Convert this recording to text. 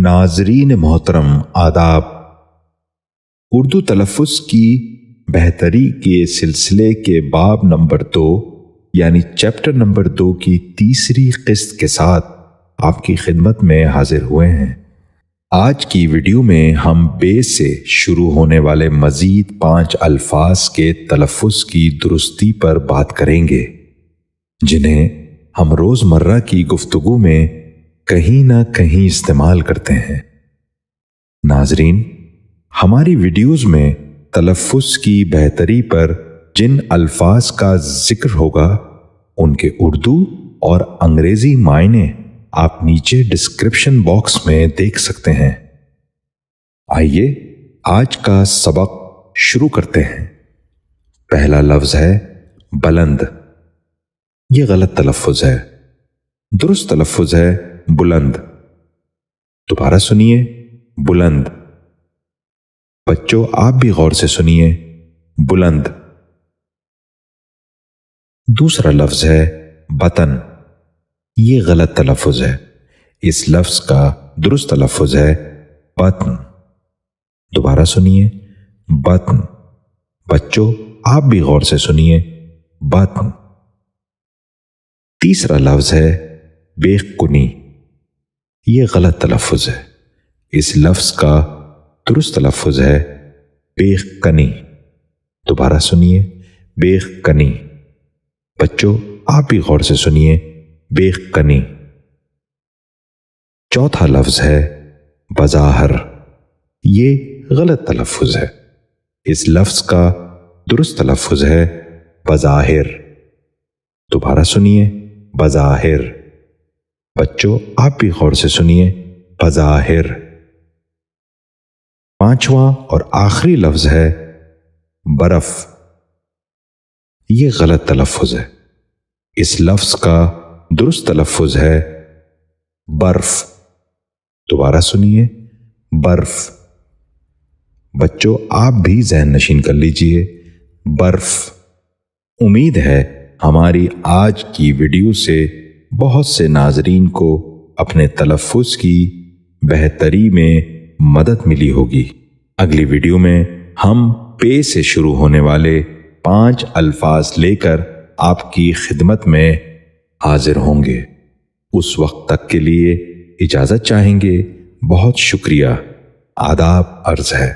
ناظرین محترم آداب، اردو تلفظ کی بہتری کے سلسلے کے باب نمبر 2 یعنی چیپٹر نمبر 2 کی تیسری قسط کے ساتھ آپ کی خدمت میں حاضر ہوئے ہیں۔ آج کی ویڈیو میں ہم بے سے شروع ہونے والے مزید 5 الفاظ کے تلفظ کی درستی پر بات کریں گے، جنہیں ہم روزمرہ کی گفتگو میں کہیں نہ کہیں استعمال کرتے ہیں۔ ناظرین، ہماری ویڈیوز میں تلفظ کی بہتری پر جن الفاظ کا ذکر ہوگا ان کے اردو اور انگریزی معنی آپ نیچے ڈسکرپشن باکس میں دیکھ سکتے ہیں۔ آئیے آج کا سبق شروع کرتے ہیں۔ پہلا لفظ ہے بلند۔ یہ غلط تلفظ ہے، درست تلفظ ہے بلند۔ دوبارہ سنیے، بلند۔ بچوں آپ بھی غور سے سنیے، بلند۔ دوسرا لفظ ہے بطن۔ یہ غلط تلفظ ہے، اس لفظ کا درست تلفظ ہے بطن۔ دوبارہ سنیے، بطن۔ بچوں آپ بھی غور سے سنیے، بطن۔ تیسرا لفظ ہے بیخ کنی۔ یہ غلط تلفظ ہے، اس لفظ کا درست تلفظ ہے بیخ کنی۔ دوبارہ سنیے، بیخ کنی۔ بچوں آپ بھی غور سے سنیے، بیخ کنی۔ چوتھا لفظ ہے بظاہر۔ یہ غلط تلفظ ہے، اس لفظ کا درست تلفظ ہے بظاہر۔ دوبارہ سنیے، بظاہر۔ بچوں آپ بھی غور سے سنیے، بظاہر۔ پانچواں اور آخری لفظ ہے برف۔ یہ غلط تلفظ ہے، اس لفظ کا درست تلفظ ہے برف۔ دوبارہ سنیے، برف۔ بچوں آپ بھی ذہن نشین کر لیجئے، برف۔ امید ہے ہماری آج کی ویڈیو سے بہت سے ناظرین کو اپنے تلفظ کی بہتری میں مدد ملی ہوگی۔ اگلی ویڈیو میں ہم پے سے شروع ہونے والے 5 الفاظ لے کر آپ کی خدمت میں حاضر ہوں گے۔ اس وقت تک کے لیے اجازت چاہیں گے۔ بہت شکریہ۔ آداب عرض ہے۔